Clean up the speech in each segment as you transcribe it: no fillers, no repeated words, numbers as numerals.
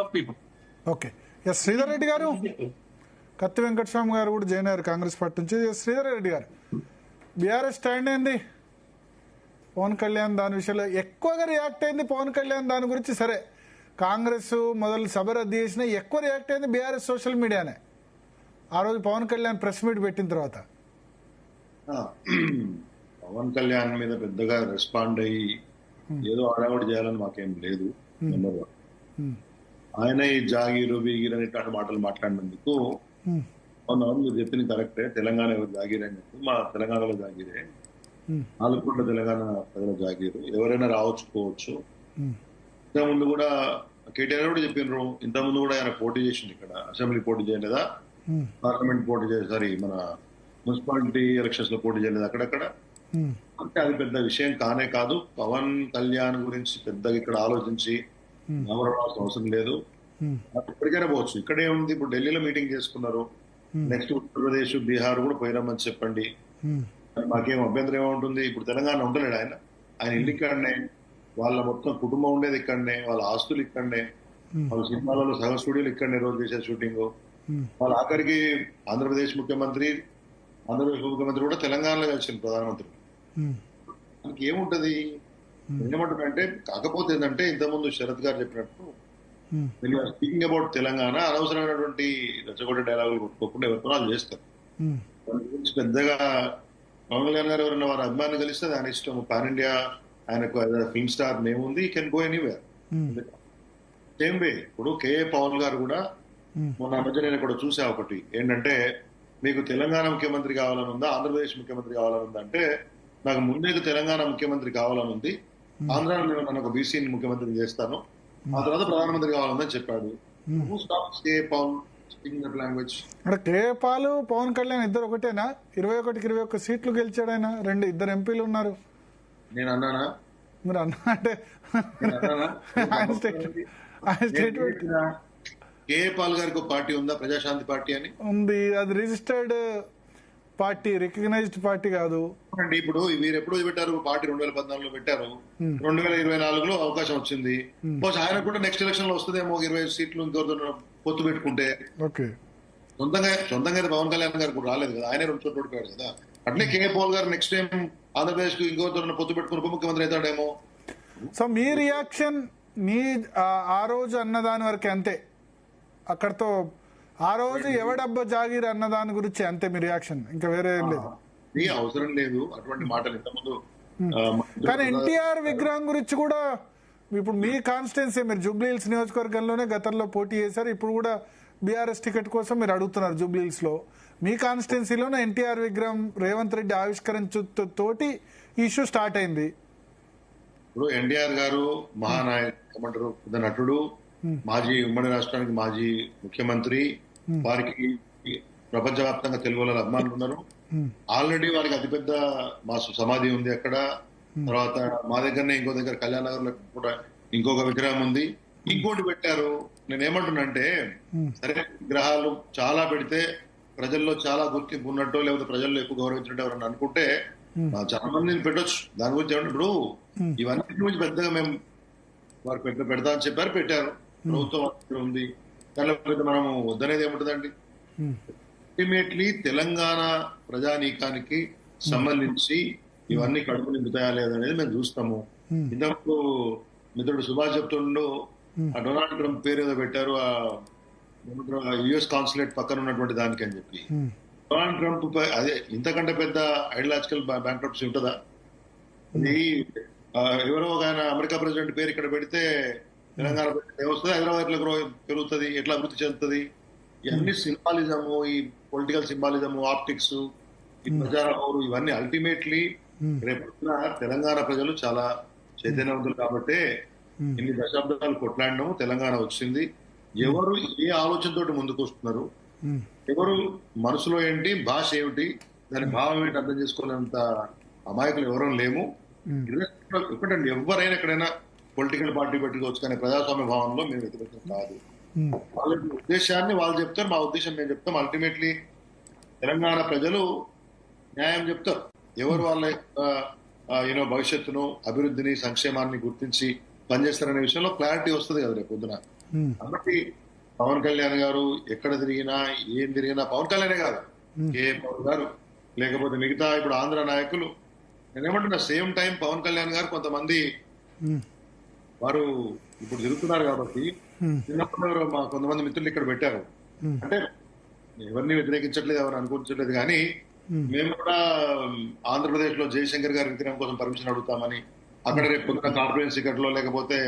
of people. Okay. Yes Sridhar Reddy గారు, కత్తి వెంకటస్వామి గారు కూడా జాయిన్ అయ్యారు కాంగ్రెస్ పార్టీ నుంచి. శ్రీధర్ రెడ్డి గారు, బీఆర్ఎస్ స్టాండ్ ఏంది పవన్ కళ్యాణ్ దాని విషయంలో? ఎక్కువగా రియాక్ట్ అయింది పవన్ కళ్యాణ్ దాని గురించి. సరే, కాంగ్రెస్ మొదలు సభ రద్దు చేసినా ఎక్కువ రియాక్ట్ అయింది బీఆర్ఎస్ సోషల్ మీడియానే ఆ రోజు పవన్ కళ్యాణ్ ప్రెస్ మీట్ పెట్టిన తర్వాత. పవన్ కళ్యాణ్ మీద పెద్దగా రెస్పాండ్ అయ్యి ఏదో అడవాడు చేయాలని మాకేం లేదు. నెంబర్ వన్, ఆయన ఈ జాగీరు బీగీరు అని ఇట్లాంటి మాటలు మాట్లాడినందుకు మీరు చెప్పింది కరెక్టే. తెలంగాణ ఎవరు జాగీరు అని చెప్పి, మా తెలంగాణలో జాగీరే, ఆలకొండ తెలంగాణ ప్రజల జాగీరు, ఎవరైనా రావచ్చు పోవచ్చు. ఇంతకుముందు కూడా కేటీఆర్ కూడా చెప్పినారు, ఇంతకుముందు కూడా ఆయన పోటీ చేసింది, ఇక్కడ అసెంబ్లీ పోటీ చేయలేదా, పార్లమెంట్ పోటీ చేసారి మన మున్సిపాలిటీ ఎలక్షన్స్ లో పోటీ చేయలేదు అక్కడక్కడ. అంటే అది పెద్ద విషయం కానే కాదు. పవన్ కళ్యాణ్ గురించి పెద్దగా ఇక్కడ ఆలోచించి నవరవలసిన అవసరం లేదు. ఎప్పటికైనా పోవచ్చు. ఇక్కడే ఉంది, ఇప్పుడు ఢిల్లీలో మీటింగ్ చేసుకున్నారు, నెక్స్ట్ ఉత్తరప్రదేశ్ బీహార్ కూడా పోయినామని చెప్పండి, మాకేం అభ్యంతరం ఏముంటుంది. ఇప్పుడు తెలంగాణ ఉండలేడు ఆయన, ఆయన ఇల్లు ఇక్కడనే, వాళ్ళ మొత్తం కుటుంబం ఉండేది ఇక్కడనే, వాళ్ళ ఆస్తులు ఇక్కడనే, వాళ్ళ సినిమాలలో సగం స్టూడియోలు ఇక్కడనే రోజు చేసే షూటింగ్. వాళ్ళ ఆఖరికి ఆంధ్రప్రదేశ్ ముఖ్యమంత్రి కూడా తెలంగాణలో కలిసింది ప్రధానమంత్రి. మనకి ఏముంటది, ఏమంటుందంటే, కాకపోతే ఏంటంటే ఇంతకుముందు శరత్ గారు చెప్పినట్టు స్పీకింగ్ అబౌట్ తెలంగాణ అనవసరమైనటువంటి రెచ్చగొట్టే డైలాగులు కొట్టుకోకుండా ఎవరితో వాళ్ళు చేస్తారు. దాని గురించి పెద్దగా పవన్ కళ్యాణ్ గారు ఎవరైనా వారి అభిమాని కలిస్తే ఆయన ఇష్టం. పాన్ ఇండియా ఆయనకు ఫిల్మ్ స్టార్ నేమ్ ఉంది, ఈ can go anywhere. Same way ఇప్పుడు కేఏ పవన్ గారు కూడా మొన్న మధ్య నేను ఇక్కడ చూసా ఒకటి, ఏంటంటే మీకు తెలంగాణ ముఖ్యమంత్రి కావాలని ఉందా, ఆంధ్రప్రదేశ్ ముఖ్యమంత్రి కావాలని ఉందా అంటే, నాకు ముందే తెలంగాణ ముఖ్యమంత్రి కావాలని ఉంది, ఆంధ్రాలో నేను నన్ను ఒక బీసీని ముఖ్యమంత్రిని చేస్తాను, ఆ తర్వాత ప్రధానమంత్రి కావాలని చెప్పాడు. కేఏ పాల్ పవన్ కళ్యాణ్ ఇద్దరు ఒకటేనా? 21కి 21 సీట్లు గెలిచాడు ఆయన. ఇద్దరు ఎంపీలు ఉన్నారు. నేను అన్నానా? మీరు అన్నా అంటే కేఏ పాల్ గారికి ఒక పార్టీ ఉందా, ప్రజాశాంతి పార్టీ అని ఉంది. అది రిజిస్టర్డ్ పార్టీ, రికగ్నైజ్డ్ పార్టీ కాదు. అంటే ఇప్పుడు మీరు ఎప్పుడు పెట్టారు పార్టీ? 2014లో పెట్టారు, 2024లో అవకాశం వచ్చింది. ఆయన కూడా నెక్స్ట్ ఎలక్షన్ లో వస్తుందేమో 20 సీట్లు ఇంకొక పొత్తు పెట్టుకుంటే. ఓకే, సొంతంగా పవన్ కళ్యాణ్ గారు కూడా రాలేదు కదా, ఆయనే 2 చోట్ల ఓడిపోయాడు కదా. అట్లే కేఏ పాల్ గారు నెక్స్ట్ టైం ఆంధ్రప్రదేశ్ కు ఇంకొక పొత్తు పెట్టుకుని ఉప ముఖ్యమంత్రి అవుతాడేమో. సో మీ రియాక్షన్ మీ ఆ రోజు అన్నదాని వరకే, అంతే, అక్కడతో ఆ రోజు ఎవడబ్బా జాగీర్ అన్నదాని గురించి అంతే మీ రియాక్షన్, ఇంకా వేరే ఏం లేదు. అవసరం లేదు అటువంటి మాటలు ఇంతకుముందు. కానీ ఎన్టీఆర్ విగ్రహం గురించి కూడా ఇప్పుడు మీ కాన్స్టిట్యున్సీ, మీరు జూబ్లీహిల్స్ నియోజకవర్గంలోనే గతంలో పోటీ చేశారు, ఇప్పుడు కూడా బీఆర్ఎస్ టికెట్ కోసం మీరు అడుగుతున్నారు జూబ్లీహిల్స్ లో. మీ కాన్స్టిట్యున్సీలోనే ఎన్టీఆర్ విగ్రహం రేవంత్ రెడ్డి ఆవిష్కరించతోటి ఇష్యూ స్టార్ట్ అయింది. ఇప్పుడు ఎన్టీఆర్ గారు మహానాయకుడు, నటుడు, మాజీ ఉమ్మడి రాష్ట్రానికి మాజీ ముఖ్యమంత్రి, వారికి ప్రపంచవ్యాప్తంగా తెలుగు వాళ్ళ అభిమానులు ఉన్నారు. ఆల్రెడీ వారికి అతిపెద్ద మా సమాధి ఉంది అక్కడ. తర్వాత మా దగ్గరనే ఇంకో దగ్గర కళ్యాణ్ నగర్ లో కూడా ఇంకొక విగ్రహం ఉంది. ఇంకోటి పెట్టారు. నేనేమంటున్నానంటే, సరే విగ్రహాలు చాలా పెడితే ప్రజల్లో చాలా గుర్తింపు ఉన్నట్టు, లేకపోతే ప్రజల్లో ఎక్కువ గౌరవించినట్టు ఎవరన్నా అనుకుంటే చాలా మందిని పెట్టొచ్చు. దాని గురించి ఏమంటే, ఇప్పుడు ఇవన్నీ గురించి పెద్దగా మేము వారు పెడతా అని చెప్పారు, పెట్టారు. ప్రభుత్వం ఉంది, దానిలో పెద్ద మనము వద్దనేది ఏముంటుందండి. అల్టిమేట్లీ తెలంగాణ ప్రజానీకానికి సంబంధించి ఇవన్నీ కడుపు నింపుతాయా లేదనేది మేము చూస్తాము. ఇంతకు మిత్రుడు సుభాష్ చెప్తుండో, ఆ డొనాల్డ్ ట్రంప్ పేరు ఏదో పెట్టారు, ఆ యుఎస్ కాన్సులేట్ పక్కన ఉన్నటువంటి దానికి అని చెప్పి. డొనాల్డ్ ట్రంప్ అదే ఇంతకంటే పెద్ద ఐడియాలజికల్ బ్యాంక్రప్సీ ఉంటుందా? అది ఎవరో ఒక ఆయన అమెరికా ప్రెసిడెంట్ పేరు ఇక్కడ పెడితే తెలంగాణ వస్తుంది, హైదరాబాద్ లో పెరుగుతుంది, ఎట్లా అభివృద్ధి చెందుతుంది? ఇవన్నీ సింబాలిజము, ఈ పొలిటికల్ సింబాలిజము, ఆప్టిక్స్, ఈ ప్రచారం, ఇవన్నీ అల్టిమేట్లీ రేపు తెలంగాణ ప్రజలు చాలా చైతన్యవంతులు కాబట్టి ఇన్ని దశాబ్దాలు కొట్లాడినాము, తెలంగాణ వచ్చింది. ఎవరు ఏ ఆలోచనతోటి ముందుకు వస్తున్నారు, ఎవరు మనసులో ఏంటి, భాష ఏమిటి, దాని భావం ఏంటి అర్థం చేసుకోలేనంత అమాయకులు ఎవరూ లేము. ఒకటండి, ఎవరైనా ఎక్కడైనా పొలిటికల్ పార్టీ పెట్టుకోవచ్చు, కానీ ప్రజాస్వామ్య భావనలో మేము వ్యతిరేకం కాదు. వాళ్ళ ఉద్దేశాన్ని వాళ్ళు చెప్తారు, మా ఉద్దేశం మేము చెప్తాం. అల్టిమేట్లీ తెలంగాణ ప్రజలు న్యాయం చెప్తారు. ఎవరు వాళ్ళ భవిష్యత్తును, అభివృద్ధిని, సంక్షేమాన్ని గుర్తించి పనిచేస్తారనే విషయంలో క్లారిటీ వస్తుంది కదా రేపు పొద్దున. కాబట్టి పవన్ కళ్యాణ్ గారు ఎక్కడ తిరిగినా ఏం తిరిగినా పవన్ కళ్యాణే కాదు, కే పవన్ గారు లేకపోతే మిగతా ఇప్పుడు ఆంధ్ర నాయకులు, నేనేమంటున్నా సేమ్ టైం పవన్ కళ్యాణ్ గారు కొంతమంది వారు ఇప్పుడు తిరుగుతున్నారు కాబట్టి చిన్నప్పుడు మా కొంతమంది మిత్రులు ఇక్కడ పెట్టారు. అంటే ఎవరిని వ్యతిరేకించట్లేదు, ఎవరిని అనుకుంటట్లేదు, కానీ మేము కూడా ఆంధ్రప్రదేశ్ లో జయశంకర్ గారి విగ్రహం కోసం పర్మిషన్ అడుగుతామని, అక్కడ రేపు పొద్దున కార్పొరేషన్ టికెట్ లో లేకపోతే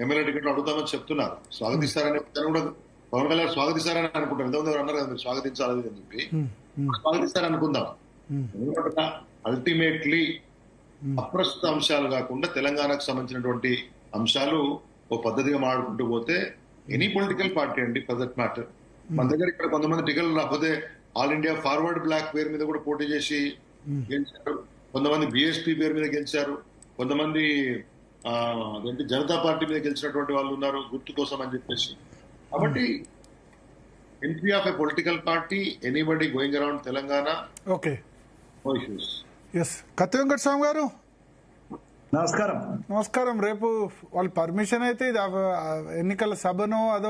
ఎమ్మెల్యే టికెట్ లో అడుగుతామని చెప్తున్నారు. స్వాగతిస్తారని కూడా పవన్ కళ్యాణ్ స్వాగతిస్తారని అనుకుంటారు. ఎంతమంది ఎవరు అన్నారు కదా మీరు స్వాగతించాలని అని చెప్పి, స్వాగతిస్తారని అనుకుందాం. అల్టిమేట్లీ అప్రస్తుత అంశాలు కాకుండా తెలంగాణకు సంబంధించినటువంటి అంశాలు ఓ పద్ధతిగా మాడుకుంటూ పోతే ఎనీ పొలిటికల్ పార్టీ అండి ఫర్ దట్ మ్యాటర్. మన దగ్గర ఇక్కడ కొంతమంది టికెట్లు రాకపోతే ఆల్ ఇండియా ఫార్వర్డ్ బ్లాక్ పేరు మీద కూడా పోటీ చేసి గెలిచారు, కొంతమంది బిఎస్పీ పేరు మీద గెలిచారు, కొంతమంది అదేంటి జనతా పార్టీ మీద గెలిచినటువంటి వాళ్ళు ఉన్నారు గుర్తు కోసం అని చెప్పేసి. కాబట్టి entry of a political party, anybody going around Telangana, okay no issues. Yes Katti Venkataswamy గారు నమస్కారం. నమస్కారం. రేపు వాళ్ళ పర్మిషన్ అయితే ఇది ఎన్నికల సభనో అదో